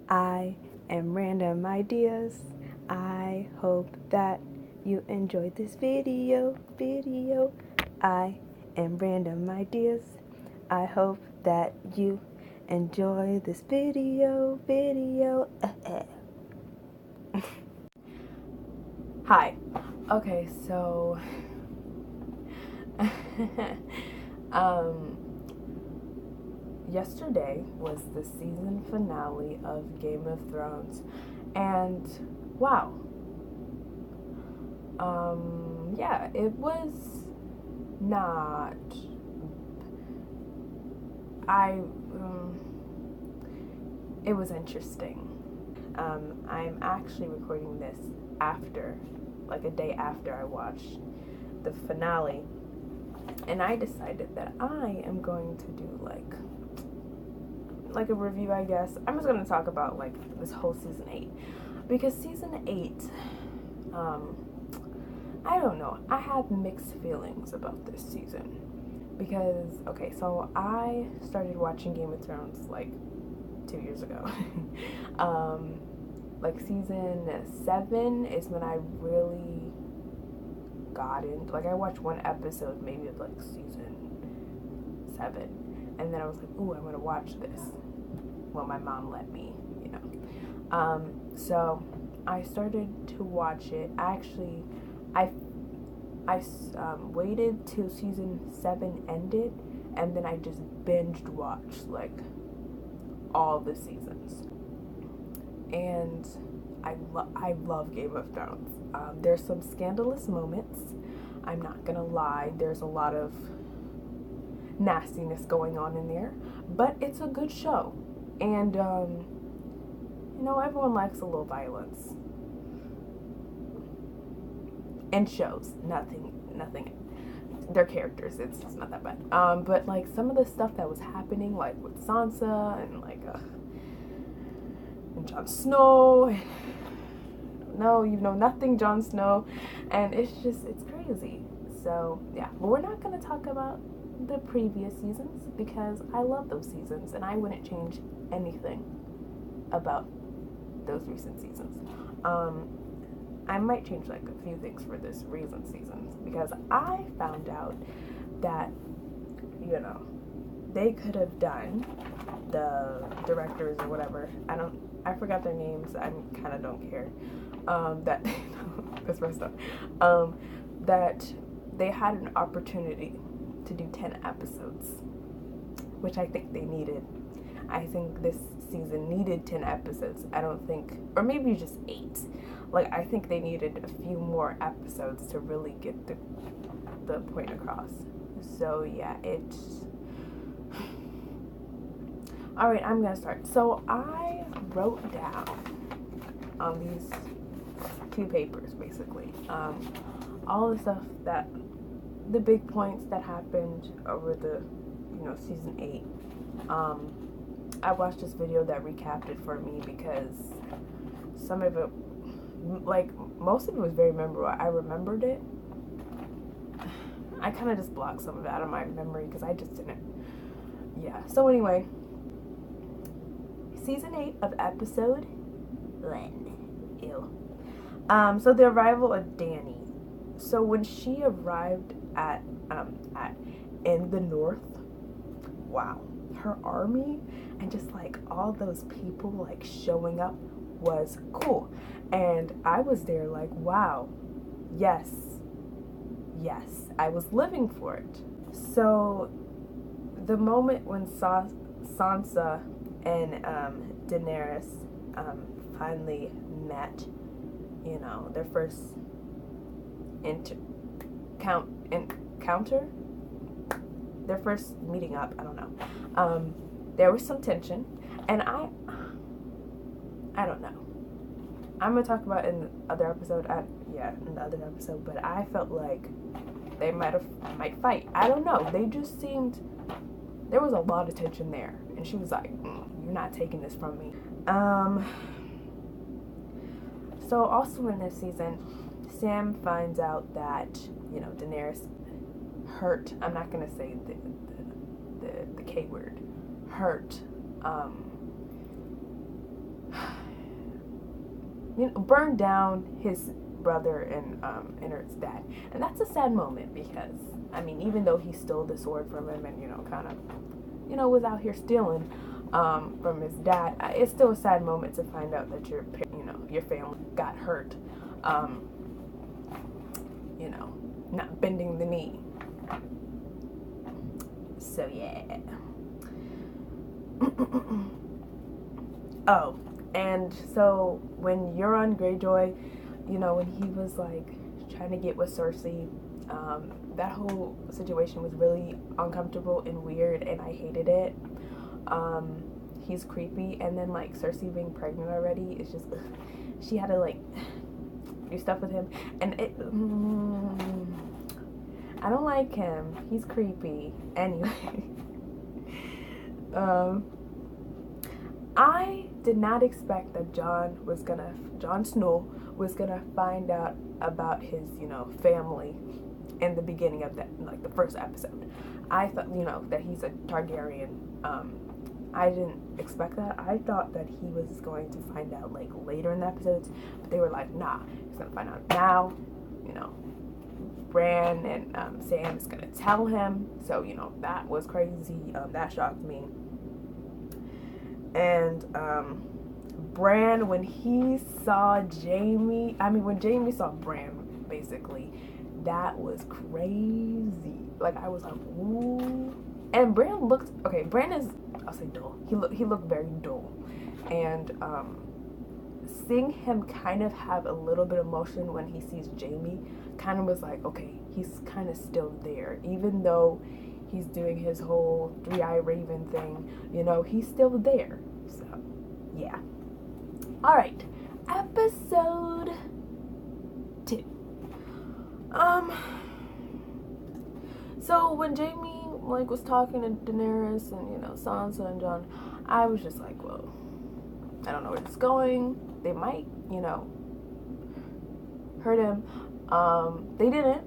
I am Random Ideas. I hope that you enjoyed this video. I am Random Ideas. I hope that you enjoy this video. Hi. Okay, so um yesterday was the season finale of Game of Thrones, and wow. Yeah, it was not. I. It was interesting. I'm actually recording this after, like a day after I watched the finale, and I decided that I am going to do like a review, I guess. I'm just gonna talk about like this whole season 8, because season 8, um, I don't know. I had mixed feelings about this season because okay, so I started watching Game of Thrones like 2 years ago. Like season 7 is when I really got into, like, I watched one episode maybe of like season 7, and then I was like, ooh, I'm gonna watch this. Well, my mom let me, you know. So I started to watch it. Actually, I waited till season 7 ended, and then I just binged watched like all the seasons. And I love Game of Thrones. There's some scandalous moments. I'm not gonna lie. There's a lot of nastiness going on in there, but it's a good show. And you know, everyone likes a little violence. And shows nothing. Their characters, it's not that bad. But like some of the stuff that was happening, like with Sansa and like and Jon Snow. No, you know nothing, Jon Snow, and it's crazy. So yeah, but we're not gonna talk about the previous seasons because I love those seasons and I wouldn't change anything about those recent seasons. I might change like a few things for this recent season because I found out that, you know, they could have done, the directors or whatever, I forgot their names, I kind of don't care, that that's messed up, that they had an opportunity to do 10 episodes, which I think they needed. I think this season needed 10 episodes. I don't think, or maybe just 8. Like, I think they needed a few more episodes to really get the point across. So, yeah, it's... Alright, I'm gonna start. So, I wrote down on these 2 papers, basically, all the stuff that, the big points that happened over the, you know, season 8. I watched this video that recapped it for me because some of it, like, most of it was very memorable. I remembered it. I kind of just blocked some of it out of my memory because I just didn't. Yeah. So anyway, season 8 of episode 1. Ew. So the arrival of Dany. So when she arrived at in the north, wow, her army and just like all those people like showing up was cool. And I was there like, wow, yes, I was living for it. So the moment when Sansa and Daenerys finally met, you know, their first encounter, their first meeting up, I don't know. There was some tension, and I don't know. I'm gonna talk about in the other episode. In the other episode, but I felt like they might fight. I don't know. They just seemed, there was a lot of tension there, and she was like, "You're not taking this from me." So also in this season, Sam finds out that, you know, Daenerys hurt. I'm not gonna say the K word. Hurt burned down his brother and her dad. And that's a sad moment because, I mean, even though he stole the sword from him and, kind of, was out here stealing from his dad, it's still a sad moment to find out that your family got hurt, not bending the knee. So, yeah. Oh, and so when Euron Greyjoy, when he was like trying to get with Cersei, that whole situation was really uncomfortable and weird, and I hated it. He's creepy, and then like Cersei being pregnant already, it's just, she had to like do stuff with him, and I don't like him. He's creepy. Anyway, I did not expect that Jon Snow was gonna find out about his, family in the beginning of that, like the first episode. I thought, that he's a Targaryen. I didn't expect that. I thought that he was going to find out like later in the episodes, but they were like, nah, he's gonna find out now. Bran and Sam is gonna tell him. So, that was crazy. That shocked me. And Bran, when he saw Jaime, when Jaime saw Bran, basically, that was crazy. Like, I was like, ooh. And Bran is, I'll say dull. He looked very dull. And seeing him kind of have a little bit of emotion when he sees Jaime kind of was like, okay, he's kind of still there. Even though he's doing his whole three-eye raven thing, he's still there. So, yeah. All right, episode 2. So when Jaime was talking to Daenerys and Sansa and Jon, I was just like, well, I don't know where it's going. They might, hurt him. They didn't.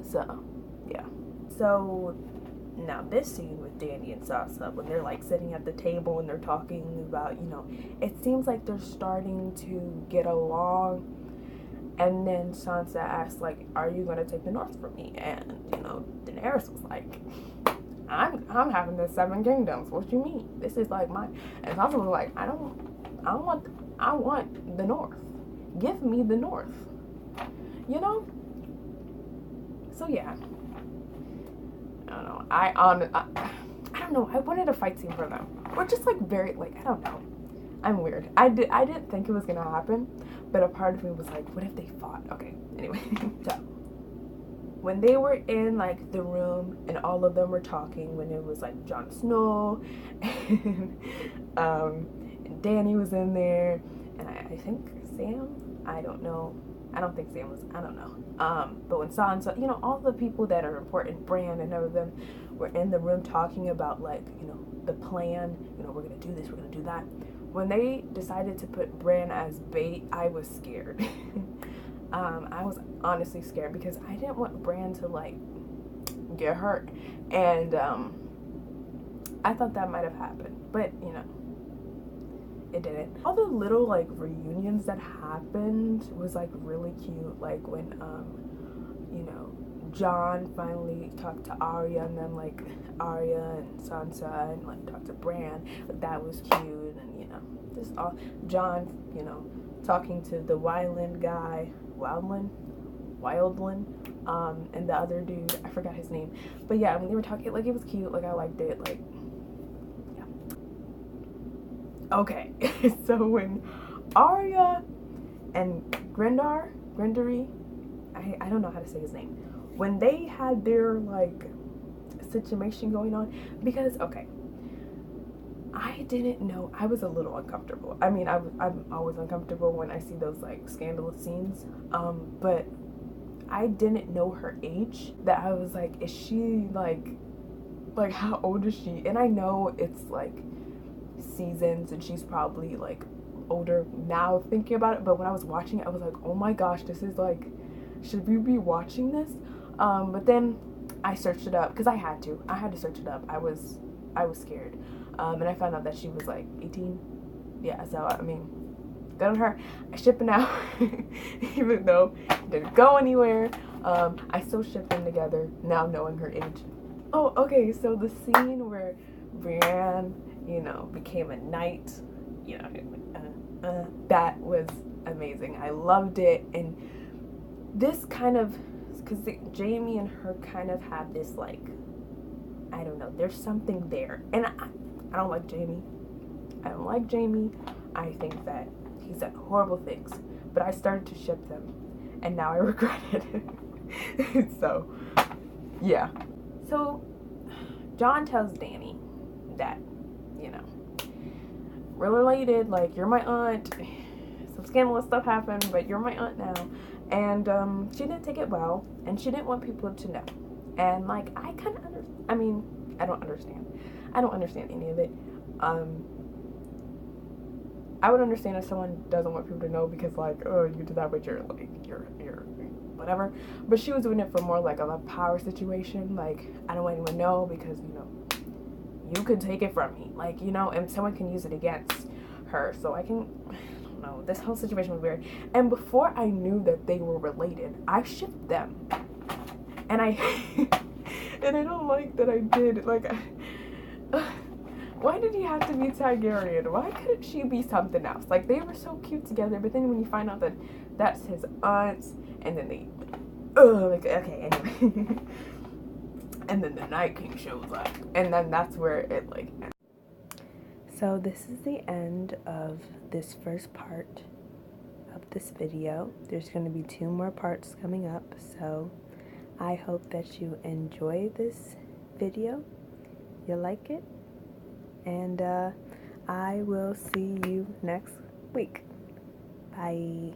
So, yeah. So now this scene with Dany and Sansa, when they're like sitting at the table and they're talking about, it seems like they're starting to get along. And then Sansa asks, like, are you going to take the North from me? And, Daenerys was like, I'm having the 7 kingdoms. What you mean? This is like mine. And Sansa was like, I want the North. Give me the North. So yeah. I don't know. I don't know. I wanted a fight scene for them. Or just like very, like, I don't know. I'm weird. I didn't think it was gonna happen, but a part of me was like, what if they fought? Okay, anyway. So when they were in like the room and all of them were talking, when it was like Jon Snow and Dany was in there, and I think Sam, I don't know. I don't think Sam was, I don't know. But when Sansa, all the people that are important, Bran and all of them, were in the room talking about like, the plan, we're gonna do this, we're gonna do that. When they decided to put Bran as bait, I was scared. I was honestly scared because I didn't want Bran to like get hurt. And I thought that might have happened, but it didn't. All the little like reunions that happened was like really cute. Like when Jon finally talked to Arya, and then like Arya and Sansa and like talked to Bran. Like that was cute, and just all Jon, talking to the Wildland guy, Wildland, and the other dude, I forgot his name. But yeah, when they were talking, like it was cute. Like I liked it. Like yeah. Okay, so when Arya and Gendry, I don't know how to say his name. When they had their like situation going on, because okay, I didn't know. I was a little uncomfortable. I mean, I'm always uncomfortable when I see those like scandalous scenes. But I didn't know her age. That I was like, is she like how old is she? And I know it's like seasons, and she's probably like older now thinking about it. But when I was watching it, I was like, oh my gosh, this is like, should we be watching this? But then I searched it up because I had to search it up. I was scared. And I found out that she was like 18. Yeah, so I mean, good on her. I ship it now, even though it didn't go anywhere. I still ship them together now, knowing her age. Oh, okay. So the scene where Brienne, you know, became a knight, you know, that was amazing. I loved it, and this kind of, because Jaime and her kind of had this, like, I don't know, there's something there, and I don't like Jaime. I don't like Jaime. I think that he's done horrible things, but I started to ship them, and now I regret it. So, yeah. So, Jon tells Dany that, you know, we're related, like, you're my aunt. Some scandalous stuff happened, but you're my aunt now. And she didn't take it well, and she didn't want people to know. And, like, I kind of I don't understand. I don't understand any of it. I would understand if someone doesn't want people to know because, like, oh, you did that with your, like, your whatever. But she was doing it for more, like, of a power situation. Like, I don't want anyone to know because, you know, you could take it from me. Like, you know, and someone can use it against her. So I don't know. This whole situation was weird. And before I knew that they were related, I shipped them. And and I don't like that I did. Like, why did he have to be Targaryen? Why couldn't she be something else? Like, they were so cute together, but then when you find out that that's his aunt, and then they, like, okay, anyway. And then the Night King shows up, and then that's where it, like, ends. So this is the end of this first part of this video. There's going to be 2 more parts coming up, so I hope that you enjoy this video, you like it, and I will see you next week. Bye.